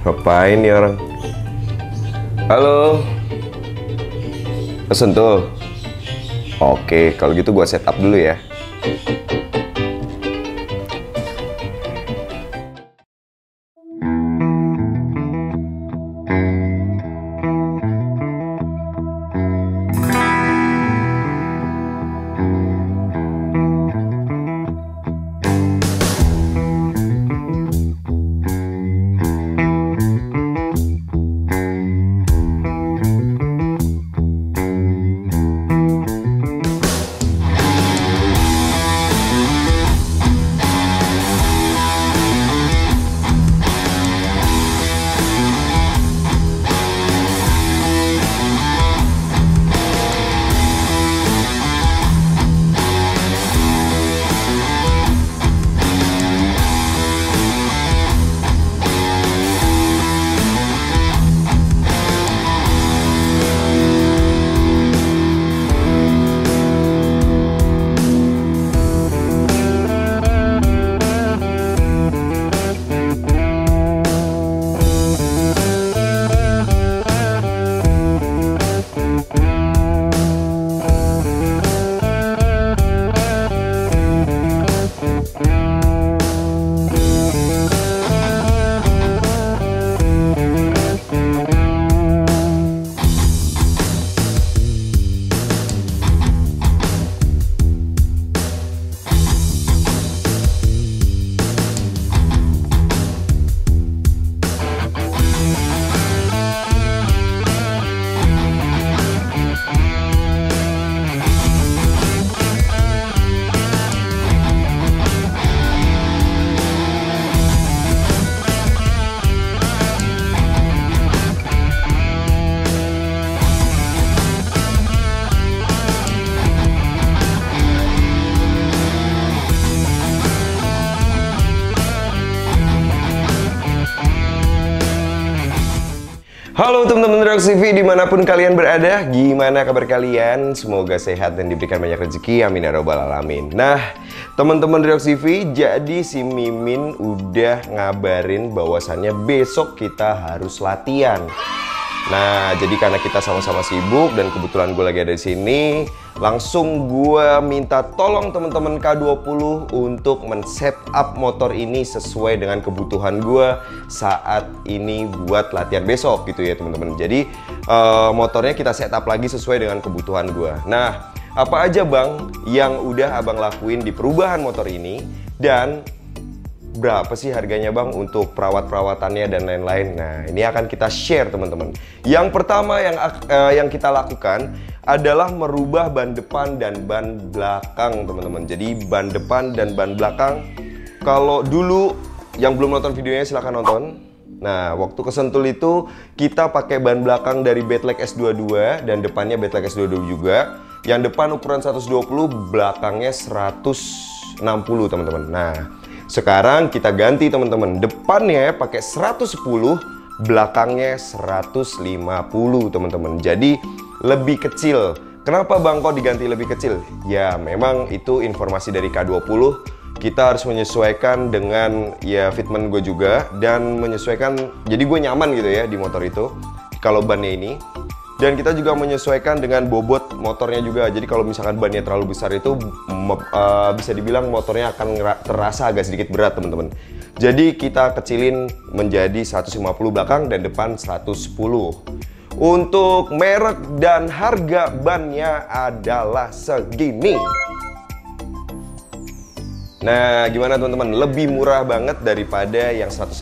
Ngapain nih orang? Halo? Sentul? Oke, kalau gitu gua setup dulu ya. Halo teman-teman Reoks TV dimanapun kalian berada, gimana kabar kalian? Semoga sehat dan diberikan banyak rezeki, amin ya robbal alamin. Nah teman-teman Reoks TV, jadi si Mimin udah ngabarin bahwasannya besok kita harus latihan. Nah jadi karena kita sama-sama sibuk dan kebetulan gue lagi ada di sini, langsung gue minta tolong teman-teman K20 untuk men-setup motor ini sesuai dengan kebutuhan gue saat ini buat latihan besok gitu ya teman-teman. Jadi motornya kita setup lagi sesuai dengan kebutuhan gue. Nah apa aja bang yang udah abang lakuin di perubahan motor ini dan berapa sih harganya bang untuk perawat-perawatannya dan lain-lain. Nah ini akan kita share teman-teman. Yang pertama yang kita lakukan adalah merubah ban depan dan ban belakang teman-teman. Jadi ban depan dan ban belakang, kalau dulu yang belum nonton videonya silahkan nonton. Nah waktu ke Sentul itu kita pakai ban belakang dari Betlek S22 dan depannya Betlek S22 juga. Yang depan ukuran 120, belakangnya 160 teman-teman. Nah sekarang kita ganti teman-teman, depannya pakai 110, belakangnya 150 teman-teman. Jadi lebih kecil. Kenapa bang kok diganti lebih kecil? Ya memang itu informasi dari K20. Kita harus menyesuaikan dengan ya fitment gue juga dan menyesuaikan. Jadi gue nyaman gitu ya di motor itu kalau bannya ini. Dan kita juga menyesuaikan dengan bobot motornya juga. Jadi kalau misalkan bannya terlalu besar itu bisa dibilang motornya akan terasa agak sedikit berat teman-teman. Jadi kita kecilin menjadi 150 belakang dan depan 110. Untuk merek dan harga bannya adalah segini. Nah gimana teman-teman, lebih murah banget daripada yang 180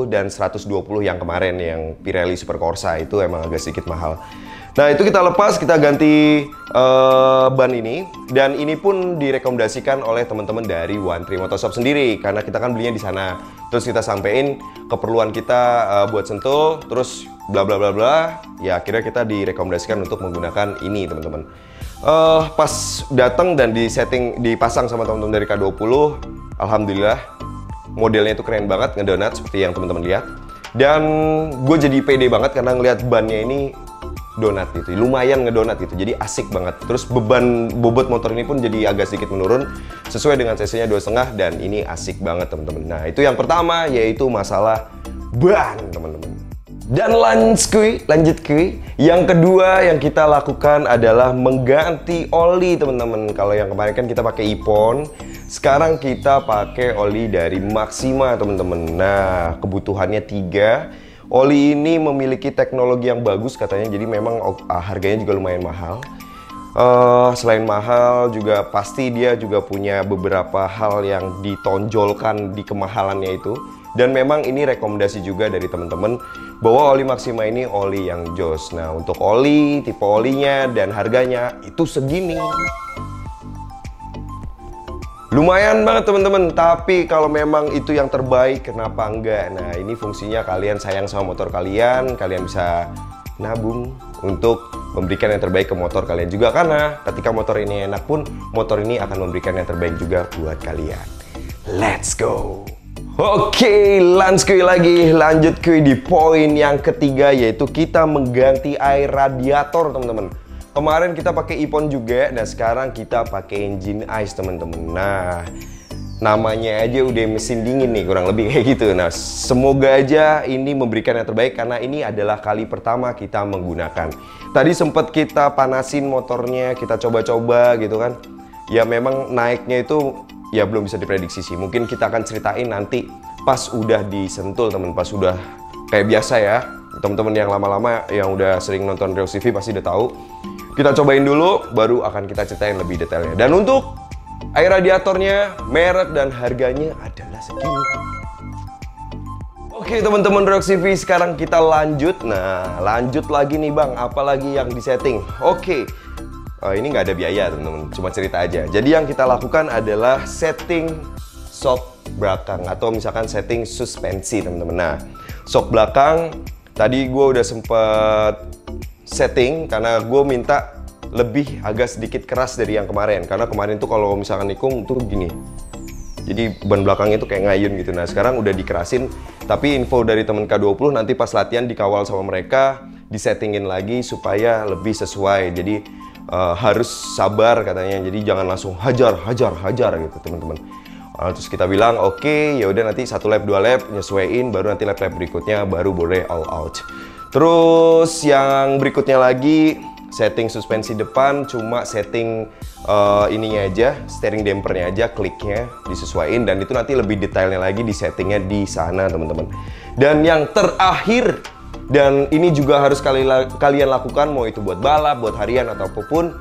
dan 120 yang kemarin yang Pirelli Super Corsa, itu emang agak sedikit mahal. Nah itu kita lepas, kita ganti ban ini. Dan ini pun direkomendasikan oleh teman-teman dari One Tree Motorshop sendiri, karena kita kan belinya di sana. Terus kita sampein keperluan kita buat Sentul, terus bla bla bla bla. Ya akhirnya kita direkomendasikan untuk menggunakan ini teman-teman. Pas datang dan dipasang sama teman-teman dari K20, alhamdulillah modelnya itu keren banget, ngedonat seperti yang teman-teman lihat. Dan gue jadi pede banget karena ngelihat bannya ini donat gitu, lumayan ngedonat gitu, jadi asik banget. Terus bobot motor ini pun jadi agak sedikit menurun sesuai dengan cc-nya 2,5 dan ini asik banget teman-teman. Nah itu yang pertama, yaitu masalah ban teman-teman. Dan lanjut kuy. Yang kedua yang kita lakukan adalah mengganti oli teman-teman. Kalau yang kemarin kan kita pakai Ipon, sekarang kita pakai oli dari Maxima teman-teman. Nah, kebutuhannya 3. Oli ini memiliki teknologi yang bagus katanya, jadi memang harganya juga lumayan mahal. Selain mahal juga pasti dia juga punya beberapa hal yang ditonjolkan di kemahalannya itu. Dan memang ini rekomendasi juga dari teman-teman bahwa oli Maxima ini oli yang jos. Nah, untuk oli, tipe olinya dan harganya itu segini. Lumayan banget teman-teman, tapi kalau memang itu yang terbaik, kenapa enggak? Nah, ini fungsinya kalian sayang sama motor kalian bisa nabung untuk memberikan yang terbaik ke motor kalian juga. Karena ketika motor ini enak pun, motor ini akan memberikan yang terbaik juga buat kalian. Let's go! Oke, lanjut kuy di poin yang ketiga, yaitu kita mengganti air radiator teman-teman. Kemarin kita pakai Ipon juga, dan sekarang kita pakai engine ice teman-teman. Nah, namanya aja udah mesin dingin nih, kurang lebih kayak gitu. Nah, semoga aja ini memberikan yang terbaik karena ini adalah kali pertama kita menggunakan. Tadi sempat kita panasin motornya, kita coba-coba gitu kan. Ya memang naiknya itu ya belum bisa diprediksi sih. Mungkin kita akan ceritain nanti pas udah disentul teman, pas udah kayak biasa ya. Teman-teman yang lama-lama yang udah sering nonton Reox TV pasti udah tahu. Kita cobain dulu, baru akan kita ceritain lebih detailnya. Dan untuk air radiatornya, merek dan harganya adalah segini. Oke teman-teman Reox TV, sekarang kita lanjut. Nah, lanjut lagi nih bang, apalagi yang disetting. Oke. Ini nggak ada biaya teman-teman, cuma cerita aja. Jadi yang kita lakukan adalah setting shock belakang atau misalkan setting suspensi teman-teman. Nah, shock belakang tadi gue udah sempet setting karena gue minta lebih agak sedikit keras dari yang kemarin. Karena kemarin tuh kalau misalkan nikung tuh gini, jadi ban belakangnya tuh kayak ngayun gitu. Nah sekarang udah dikerasin, tapi info dari temen K20 nanti pas latihan dikawal sama mereka, disettingin lagi supaya lebih sesuai. Jadi harus sabar katanya, jadi jangan langsung hajar gitu teman-teman. Terus kita bilang oke, ya udah nanti 1 lap 2 lap nyesuaiin, baru nanti lap berikutnya baru boleh all out. Terus yang berikutnya lagi setting suspensi depan, cuma setting ininya aja, steering dampernya aja, kliknya disesuaiin, dan itu nanti lebih detailnya lagi di settingnya di sana teman-teman. Dan yang terakhir, dan ini juga harus kalian lakukan, mau itu buat balap, buat harian atau apapun,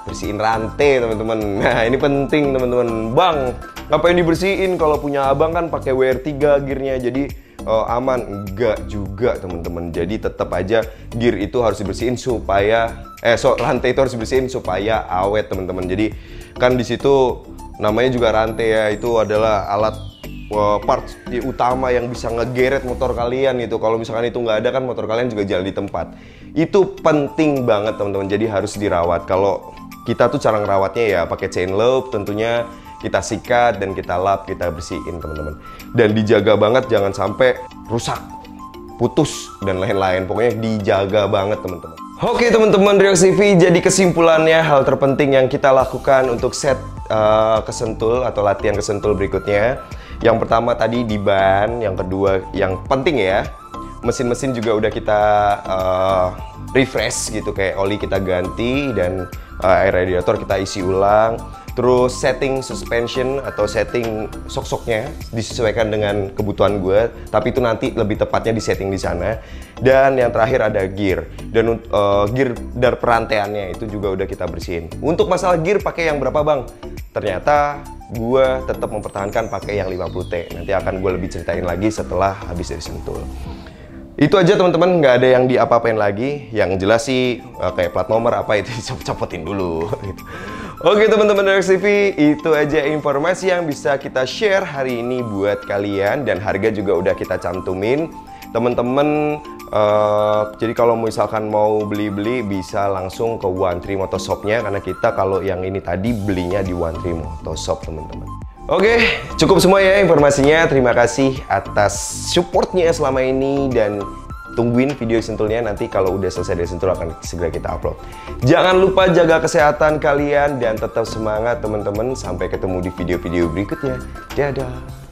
bersihin rantai teman-teman. Nah ini penting teman-teman. Bang, ngapain dibersihin? Kalau punya abang kan pakai WR3 gearnya, jadi aman. Enggak juga teman-teman. Jadi tetap aja gear itu harus dibersihin supaya rantai itu harus dibersihin supaya awet teman-teman. Jadi kan di situ namanya juga rantai ya, itu adalah alat part utama yang bisa ngegeret motor kalian gitu. Kalau misalkan itu nggak ada kan motor kalian juga jalan di tempat. Itu penting banget teman-teman, jadi harus dirawat. Kalau kita tuh cara ngerawatnya ya pakai chain loop tentunya, kita sikat dan kita lap, kita bersihin teman-teman. Dan dijaga banget jangan sampai rusak, putus dan lain-lain. Pokoknya dijaga banget teman-teman. Oke teman-teman Reox TV, jadi kesimpulannya hal terpenting yang kita lakukan untuk set kesentul atau latihan kesentul berikutnya. Yang pertama tadi di ban, yang kedua yang penting ya, mesin-mesin juga udah kita refresh gitu, kayak oli kita ganti dan air radiator kita isi ulang. Terus setting suspension atau setting sok-soknya disesuaikan dengan kebutuhan gue, tapi itu nanti lebih tepatnya di setting di sana. Dan yang terakhir ada gear, dan gear dan perantaiannya itu juga udah kita bersihin. Untuk masalah gear pakai yang berapa bang? Ternyata gue tetap mempertahankan pakai yang 50T. Nanti akan gue lebih ceritain lagi setelah habis dari sentul. Itu aja teman-teman, nggak ada yang diapa-apain lagi. Yang jelas sih kayak plat nomor apa itu dicopot-copotin dulu gitu. Oke teman-teman Reox TV, itu aja informasi yang bisa kita share hari ini buat kalian. Dan harga juga udah kita cantumin teman-teman. Jadi kalau misalkan mau beli-beli bisa langsung ke One Tree Motoshop-nya, karena kita kalau yang ini tadi belinya di One Tree Motoshop teman-teman. Oke, cukup semua ya informasinya. Terima kasih atas supportnya selama ini, dan tungguin video sentulnya, nanti kalau udah selesai dari sentul akan segera kita upload. Jangan lupa jaga kesehatan kalian dan tetap semangat teman-teman. Sampai ketemu di video-video berikutnya. Dadah.